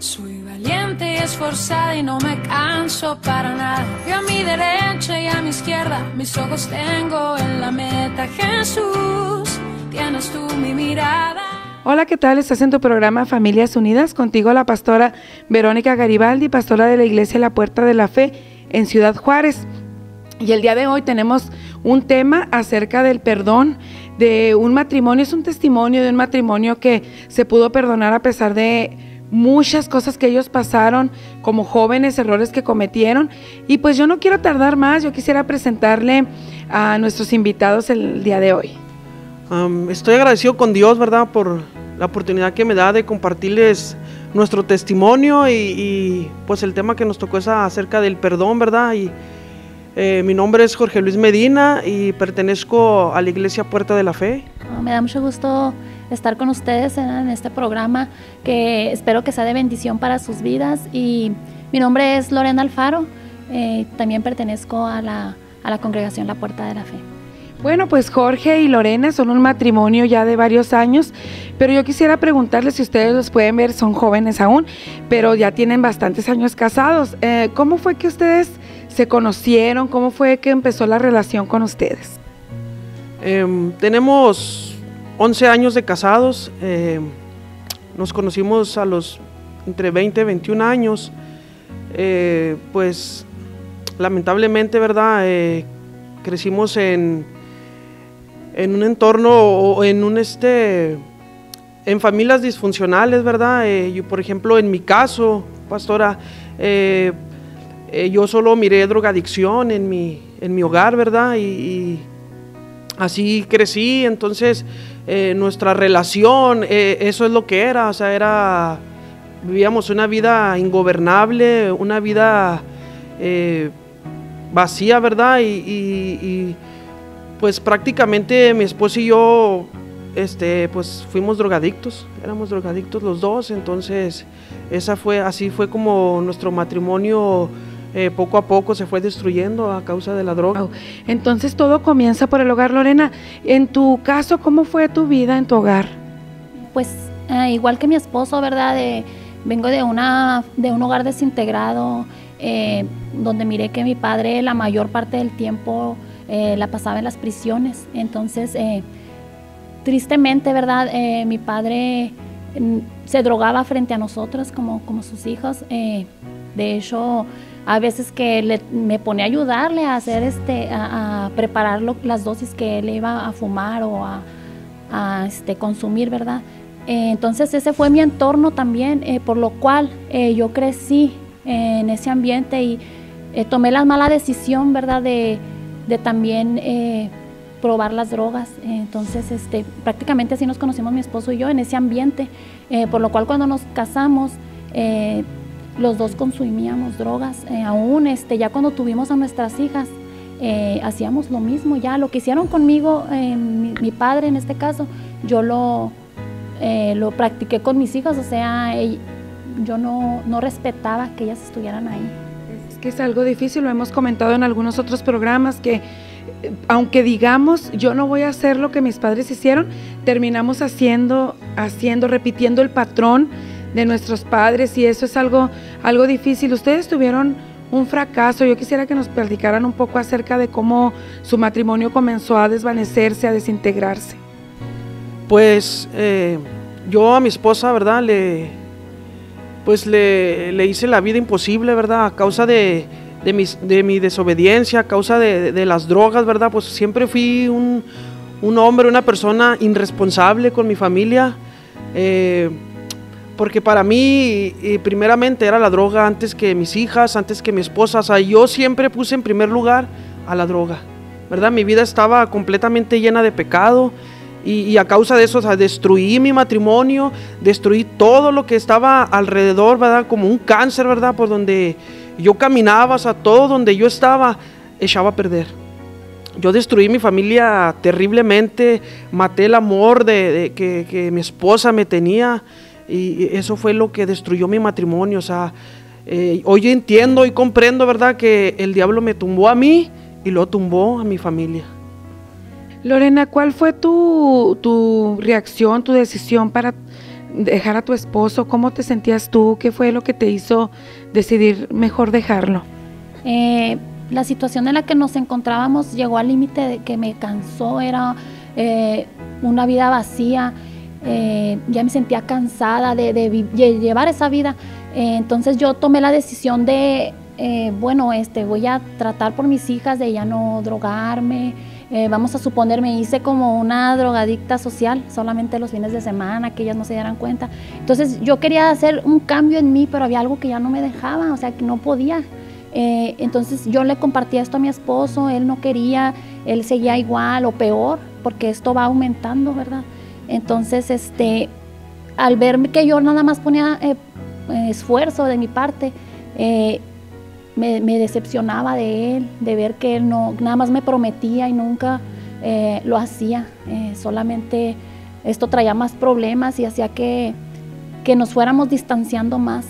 Soy valiente y esforzada y no me canso para nada. Yo a mi derecha y a mi izquierda, mis ojos tengo en la meta. Jesús, tienes tú mi mirada. Hola, ¿qué tal? Estás en tu programa Familias Unidas, contigo la pastora Verónica Garibaldi, pastora de la Iglesia La Puerta de la Fe en Ciudad Juárez. Y el día de hoy tenemos un tema acerca del perdón de un matrimonio. Es un testimonio de un matrimonio que se pudo perdonar a pesar de muchas cosas que ellos pasaron como jóvenes, errores que cometieron. Y pues yo no quiero tardar más, yo quisiera presentarle a nuestros invitados el día de hoy. Estoy agradecido con Dios, ¿verdad?, por la oportunidad que me da de compartirles nuestro testimonio y pues el tema que nos tocó es acerca del perdón, ¿verdad? Y mi nombre es Jorge Luis Medina y pertenezco a la Iglesia Puerta de la Fe. Me da mucho gusto estar con ustedes en este programa que espero que sea de bendición para sus vidas. Y mi nombre es Lorena Alfaro, también pertenezco a la congregación La Puerta de la Fe. Bueno, pues Jorge y Lorena son un matrimonio ya de varios años, pero yo quisiera preguntarles, si ustedes los pueden ver, son jóvenes aún, pero ya tienen bastantes años casados. ¿Cómo fue que ustedes se conocieron? ¿Cómo fue que empezó la relación con ustedes? Tenemos 11 años de casados, nos conocimos a los entre 20 y 21 años, pues lamentablemente, ¿verdad? Crecimos en un entorno o en familias disfuncionales, ¿verdad? Yo, por ejemplo, en mi caso, pastora, yo solo miré drogadicción en mi hogar, ¿verdad? Y así crecí. Entonces nuestra relación, eso es lo que era, o sea, vivíamos una vida ingobernable, una vida vacía, ¿verdad? Y pues prácticamente mi esposo y yo pues fuimos drogadictos, éramos drogadictos los dos. Entonces así fue como nuestro matrimonio poco a poco se fue destruyendo a causa de la droga. Entonces todo comienza por el hogar. Lorena, en tu caso, ¿cómo fue tu vida en tu hogar? Pues igual que mi esposo, ¿verdad? Vengo de un hogar desintegrado, donde miré que mi padre la mayor parte del tiempo la pasaba en las prisiones. Entonces tristemente, ¿verdad? Mi padre se drogaba frente a nosotros como sus hijos. De hecho, a veces que me ponía a ayudarle a hacer a preparar las dosis que él iba a fumar o a consumir, ¿verdad? Entonces ese fue mi entorno también, por lo cual yo crecí en ese ambiente y tomé la mala decisión, ¿verdad?, de también probar las drogas. Entonces prácticamente así nos conocimos mi esposo y yo, en ese ambiente, por lo cual cuando nos casamos los dos consumíamos drogas. Aún ya cuando tuvimos a nuestras hijas hacíamos lo mismo. Ya lo que hicieron conmigo, mi padre en este caso, yo lo practiqué con mis hijas. O sea, yo no respetaba que ellas estuvieran ahí. Es que es algo difícil, lo hemos comentado en algunos otros programas, que aunque digamos yo no voy a hacer lo que mis padres hicieron, terminamos haciendo, repitiendo el patrón de nuestros padres, y eso es algo difícil. Ustedes tuvieron un fracaso. Yo quisiera que nos platicaran un poco acerca de cómo su matrimonio comenzó a desvanecerse, a desintegrarse. Pues yo a mi esposa, ¿verdad?, le hice la vida imposible, ¿verdad?, a causa de mi desobediencia, a causa de las drogas, ¿verdad? Pues siempre fui un hombre, una persona irresponsable con mi familia, porque para mí primeramente era la droga antes que mis hijas, antes que mi esposa. O sea, yo siempre puse en primer lugar a la droga, ¿verdad? Mi vida estaba completamente llena de pecado. Y a causa de eso, o sea, destruí mi matrimonio, destruí todo lo que estaba alrededor, ¿verdad? Como un cáncer, ¿verdad? Por donde yo caminaba, o sea, todo donde yo estaba, echaba a perder. Yo destruí mi familia terriblemente, maté el amor que mi esposa me tenía, y eso fue lo que destruyó mi matrimonio. O sea, hoy entiendo y comprendo, ¿verdad?, que el diablo me tumbó a mí y lo tumbó a mi familia. Lorena, ¿cuál fue tu reacción, tu decisión para dejar a tu esposo, ¿cómo te sentías tú? ¿Qué fue lo que te hizo decidir mejor dejarlo? La situación en la que nos encontrábamos llegó al límite de que me cansó, era una vida vacía, ya me sentía cansada de llevar esa vida. Entonces yo tomé la decisión de, voy a tratar por mis hijas de ya no drogarme. Vamos a suponer, me hice como una drogadicta social, solamente los fines de semana, que ellas no se dieran cuenta. Entonces yo quería hacer un cambio en mí, pero había algo que ya no me dejaba, o sea, que no podía. Entonces yo le compartía esto a mi esposo, él no quería, él seguía igual o peor, porque esto va aumentando, ¿verdad? Entonces, al ver que yo nada más ponía esfuerzo de mi parte, me decepcionaba de él, de ver que él no, nada más me prometía y nunca lo hacía. Solamente esto traía más problemas y hacía que nos fuéramos distanciando más.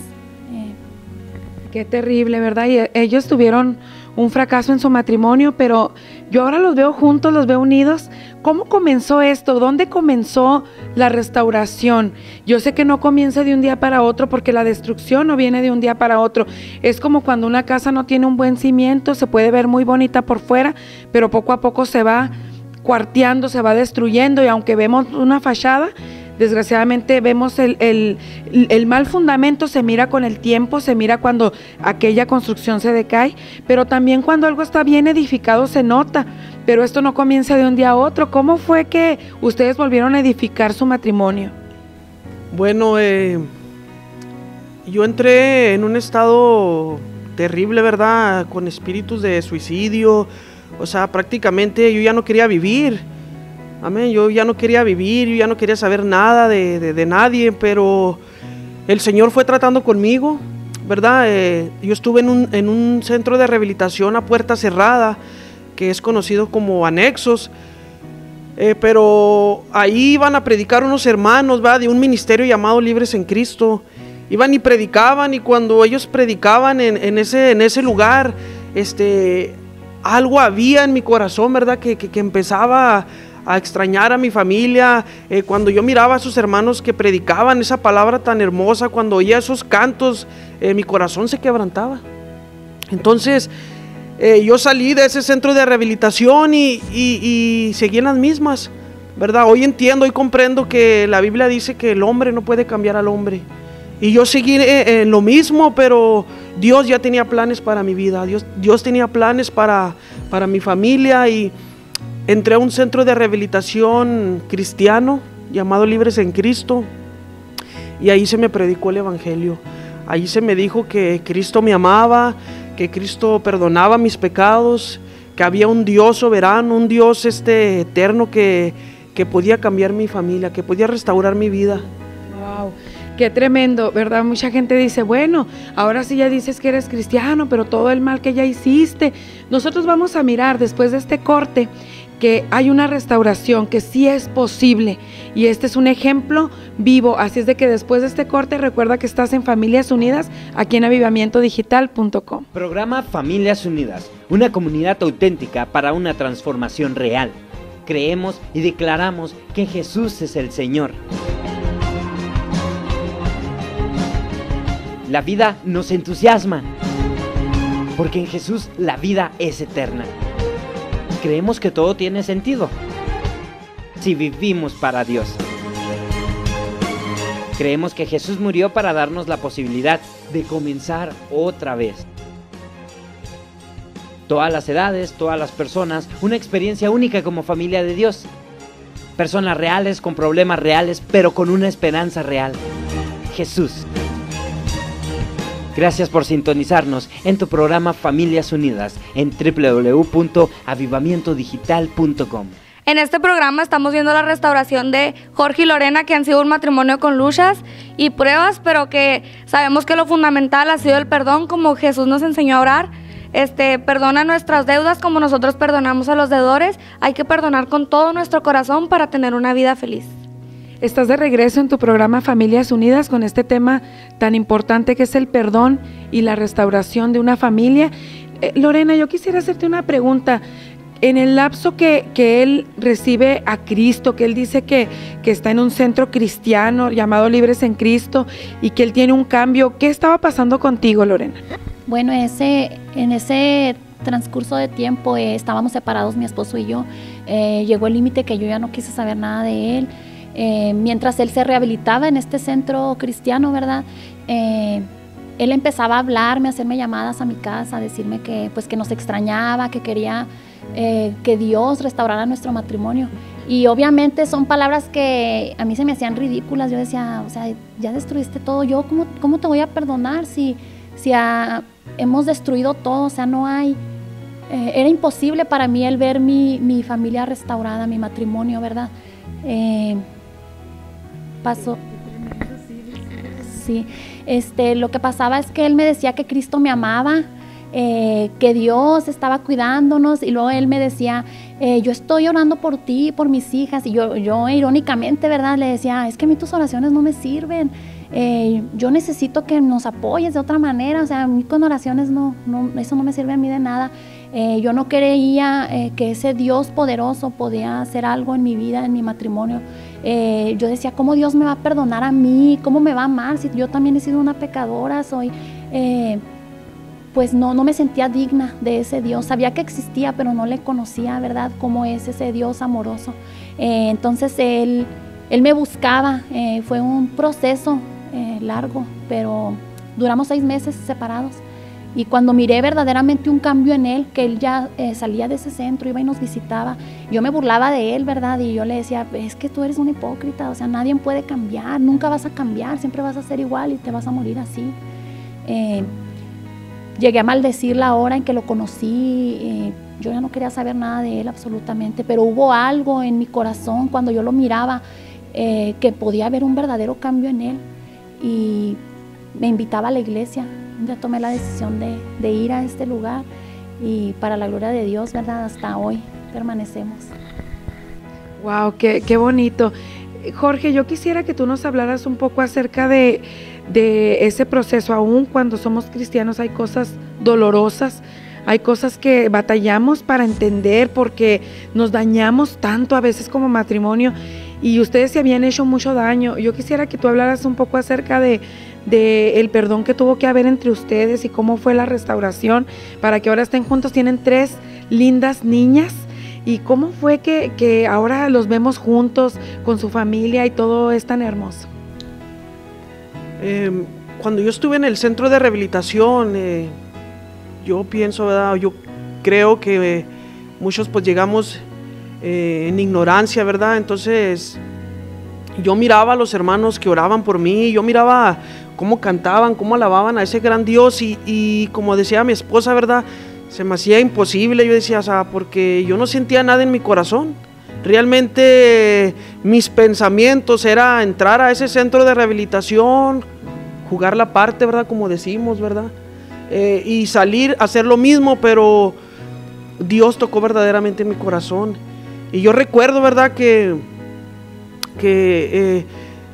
Qué terrible, ¿verdad? Y ellos tuvieron un fracaso en su matrimonio, pero yo ahora los veo juntos, los veo unidos. ¿Cómo comenzó esto? ¿Dónde comenzó la restauración? Yo sé que no comienza de un día para otro, porque la destrucción no viene de un día para otro. Es como cuando una casa no tiene un buen cimiento, se puede ver muy bonita por fuera, pero poco a poco se va cuarteando, se va destruyendo, y aunque vemos una fachada, desgraciadamente vemos el mal fundamento, se mira con el tiempo, se mira cuando aquella construcción se decae, pero también cuando algo está bien edificado se nota, pero esto no comienza de un día a otro. ¿Cómo fue que ustedes volvieron a edificar su matrimonio? Bueno, yo entré en un estado terrible, ¿verdad? Con espíritus de suicidio, o sea, prácticamente yo ya no quería vivir. Amén, yo ya no quería vivir, yo ya no quería saber nada de nadie, pero el Señor fue tratando conmigo, ¿verdad? Yo estuve en un centro de rehabilitación a puerta cerrada, que es conocido como Anexos, pero ahí iban a predicar unos hermanos, ¿verdad? De un ministerio llamado Libres en Cristo. Iban y predicaban, y cuando ellos predicaban en ese lugar, algo había en mi corazón, ¿verdad? Que empezaba a extrañar a mi familia. Cuando yo miraba a sus hermanos que predicaban esa palabra tan hermosa, cuando oía esos cantos, mi corazón se quebrantaba. Entonces yo salí de ese centro de rehabilitación y seguí en las mismas, ¿verdad? Hoy entiendo, hoy comprendo que la Biblia dice que el hombre no puede cambiar al hombre, y yo seguí en lo mismo, pero Dios ya tenía planes para mi vida. Dios tenía planes para mi familia, y entré a un centro de rehabilitación cristiano llamado Libres en Cristo, y ahí se me predicó el evangelio. Ahí se me dijo que Cristo me amaba, que Cristo perdonaba mis pecados, que había un Dios soberano, un Dios eterno que podía cambiar mi familia, que podía restaurar mi vida. Wow, qué tremendo, ¿verdad? Mucha gente dice, bueno, ahora sí ya dices que eres cristiano, pero todo el mal que ya hiciste. Nosotros vamos a mirar después de este corte que hay una restauración, que sí es posible, y este es un ejemplo vivo. Así es de que después de este corte, recuerda que estás en Familias Unidas, aquí en avivamientodigital.com. Programa Familias Unidas, una comunidad auténtica para una transformación real. Creemos y declaramos que Jesús es el Señor. La vida nos entusiasma, porque en Jesús la vida es eterna. Creemos que todo tiene sentido si vivimos para Dios. Creemos que Jesús murió para darnos la posibilidad de comenzar otra vez. Todas las edades, todas las personas, una experiencia única como familia de Dios. Personas reales con problemas reales, pero con una esperanza real. Jesús. Gracias por sintonizarnos en tu programa Familias Unidas en www.avivamientodigital.com. En este programa estamos viendo la restauración de Jorge y Lorena, que han sido un matrimonio con luchas y pruebas, pero que sabemos que lo fundamental ha sido el perdón, como Jesús nos enseñó a orar. Perdona nuestras deudas como nosotros perdonamos a los deudores. Hay que perdonar con todo nuestro corazón para tener una vida feliz. Estás de regreso en tu programa Familias Unidas con este tema tan importante que es el perdón y la restauración de una familia. Lorena, yo quisiera hacerte una pregunta. En el lapso que él recibe a Cristo, que él dice que está en un centro cristiano llamado Libres en Cristo y que él tiene un cambio, ¿qué estaba pasando contigo, Lorena? Bueno, en ese transcurso de tiempo estábamos separados mi esposo y yo. Llegó el límite que yo ya no quise saber nada de él. Mientras él se rehabilitaba en este centro cristiano, ¿verdad? Él empezaba a hablarme, a hacerme llamadas a mi casa, a decirme que nos extrañaba, que quería que Dios restaurara nuestro matrimonio. Y obviamente son palabras que a mí se me hacían ridículas. Yo decía, o sea, ya destruiste todo. Yo, ¿cómo te voy a perdonar si hemos destruido todo? O sea, no hay... era imposible para mí el ver mi familia restaurada, mi matrimonio, ¿verdad? Pasó... Sí, lo que pasaba es que él me decía que Cristo me amaba, que Dios estaba cuidándonos, y luego él me decía, yo estoy orando por ti, por mis hijas, y yo irónicamente, ¿verdad? Le decía, es que a mí tus oraciones no me sirven, yo necesito que nos apoyes de otra manera, o sea, a mí con oraciones eso no me sirve a mí de nada. Yo no creía que ese Dios poderoso podía hacer algo en mi vida, en mi matrimonio. Yo decía, ¿cómo Dios me va a perdonar a mí? ¿Cómo me va a amar si yo también he sido una pecadora? Pues no me sentía digna de ese Dios. Sabía que existía, pero no le conocía, ¿verdad? Cómo es ese Dios amoroso. Entonces él me buscaba. Fue un proceso largo, pero duramos 6 meses separados. Y cuando miré verdaderamente un cambio en él, que él ya salía de ese centro, iba y nos visitaba, yo me burlaba de él, ¿verdad? Y yo le decía, es que tú eres un hipócrita, o sea, nadie puede cambiar, nunca vas a cambiar, siempre vas a ser igual y te vas a morir así. Llegué a maldecir la hora en que lo conocí, yo ya no quería saber nada de él absolutamente, pero hubo algo en mi corazón cuando yo lo miraba, que podía haber un verdadero cambio en él, y me invitaba a la iglesia. Ya tomé la decisión de ir a este lugar, y para la gloria de Dios, ¿verdad? Hasta hoy permanecemos. Wow, qué bonito. Jorge, yo quisiera que tú nos hablaras un poco acerca de ese proceso. Aún cuando somos cristianos hay cosas dolorosas, hay cosas que batallamos para entender porque nos dañamos tanto a veces como matrimonio, y ustedes se habían hecho mucho daño. Yo quisiera que tú hablaras un poco acerca de el perdón que tuvo que haber entre ustedes y cómo fue la restauración para que ahora estén juntos. Tienen 3 lindas niñas, y cómo fue que ahora los vemos juntos con su familia y todo es tan hermoso. Cuando yo estuve en el centro de rehabilitación, yo pienso, ¿verdad? Yo creo que muchos pues llegamos en ignorancia, ¿verdad? Entonces yo miraba a los hermanos que oraban por mí, yo miraba cómo cantaban, cómo alababan a ese gran Dios, y como decía mi esposa, ¿verdad? Se me hacía imposible. Yo decía, o sea, porque yo no sentía nada en mi corazón. Realmente mis pensamientos era entrar a ese centro de rehabilitación, jugar la parte, ¿verdad? Como decimos, ¿verdad? Y salir a hacer lo mismo, pero Dios tocó verdaderamente mi corazón. Y yo recuerdo, ¿verdad? Que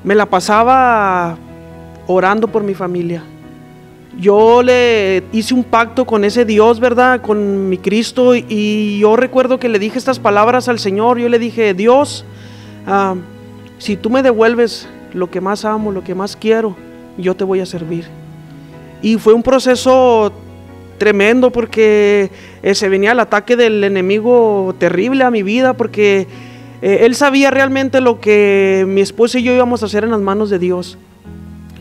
me la pasaba orando por mi familia. Yo le hice un pacto con ese Dios, ¿verdad? Con mi Cristo, y yo recuerdo que le dije estas palabras al Señor. Yo le dije, Dios, si tú me devuelves lo que más amo, lo que más quiero, yo te voy a servir. Y fue un proceso tremendo porque se venía el ataque del enemigo terrible a mi vida, porque él sabía realmente lo que mi esposa y yo íbamos a hacer en las manos de Dios.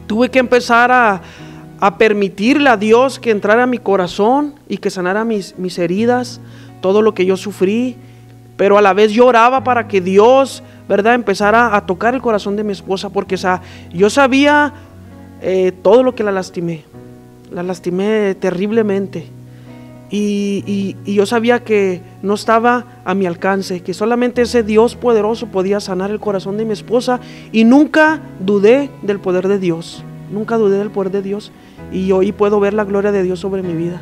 Tuve que empezar a permitirle a Dios que entrara a mi corazón y que sanara mis heridas, todo lo que yo sufrí, pero a la vez yo oraba para que Dios, ¿verdad?, empezara a tocar el corazón de mi esposa, porque yo sabía todo lo que la lastimé terriblemente, y yo sabía que no estaba a mi alcance, que solamente ese Dios poderoso podía sanar el corazón de mi esposa, y nunca dudé del poder de Dios, y hoy puedo ver la gloria de Dios sobre mi vida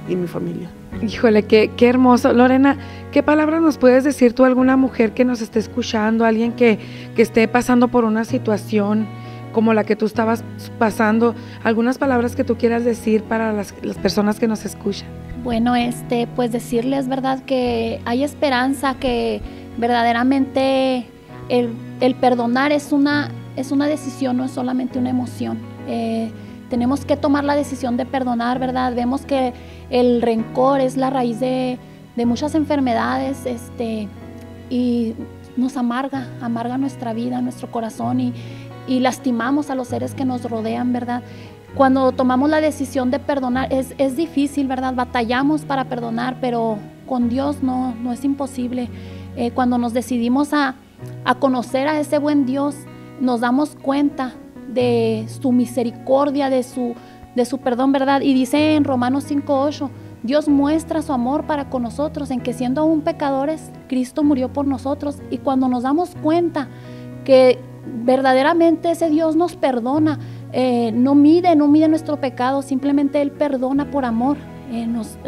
y mi familia. Híjole, qué hermoso. Lorena, ¿qué palabra nos puedes decir tú a alguna mujer que nos esté escuchando, alguien que esté pasando por una situación como la que tú estabas pasando. Algunas palabras que tú quieras decir para las personas que nos escuchan. Bueno, pues decirles, ¿verdad?, que hay esperanza, que verdaderamente el perdonar es una decisión, no es solamente una emoción. Tenemos que tomar la decisión de perdonar, ¿verdad? Vemos que el rencor es la raíz de muchas enfermedades, y nos amarga nuestra vida, nuestro corazón, y lastimamos a los seres que nos rodean, ¿verdad? Cuando tomamos la decisión de perdonar, es difícil, ¿verdad? Batallamos para perdonar, pero con Dios no es imposible. Cuando nos decidimos a conocer a ese buen Dios, nos damos cuenta de su misericordia, de su perdón, ¿verdad? Y dice en Romanos 5:8, Dios muestra su amor para con nosotros, en que siendo aún pecadores, Cristo murió por nosotros. Y cuando nos damos cuenta que verdaderamente ese Dios nos perdona, no mide nuestro pecado, simplemente Él perdona por amor.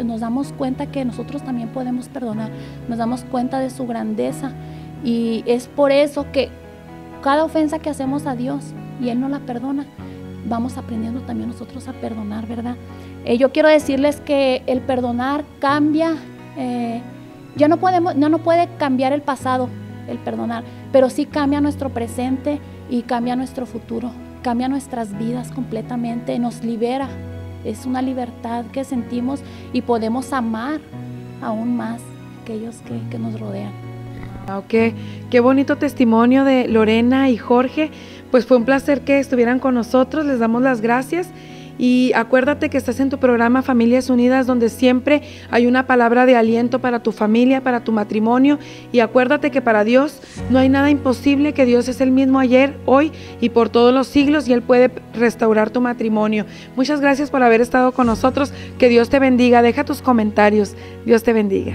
Nos damos cuenta que nosotros también podemos perdonar, nos damos cuenta de su grandeza, y es por eso que cada ofensa que hacemos a Dios y Él no la perdona, vamos aprendiendo también nosotros a perdonar, ¿verdad? Yo quiero decirles que el perdonar cambia, ya no puede cambiar el pasado, el perdonar, pero sí cambia nuestro presente y cambia nuestro futuro, cambia nuestras vidas completamente, nos libera. Es una libertad que sentimos y podemos amar aún más a aquellos que nos rodean. Ok, qué bonito testimonio de Lorena y Jorge. Pues fue un placer que estuvieran con nosotros, les damos las gracias. Y acuérdate que estás en tu programa Familias Unidas, donde siempre hay una palabra de aliento para tu familia, para tu matrimonio. Y acuérdate que para Dios no hay nada imposible, que Dios es el mismo ayer, hoy y por todos los siglos, y Él puede restaurar tu matrimonio. Muchas gracias por haber estado con nosotros. Que Dios te bendiga. Deja tus comentarios. Dios te bendiga.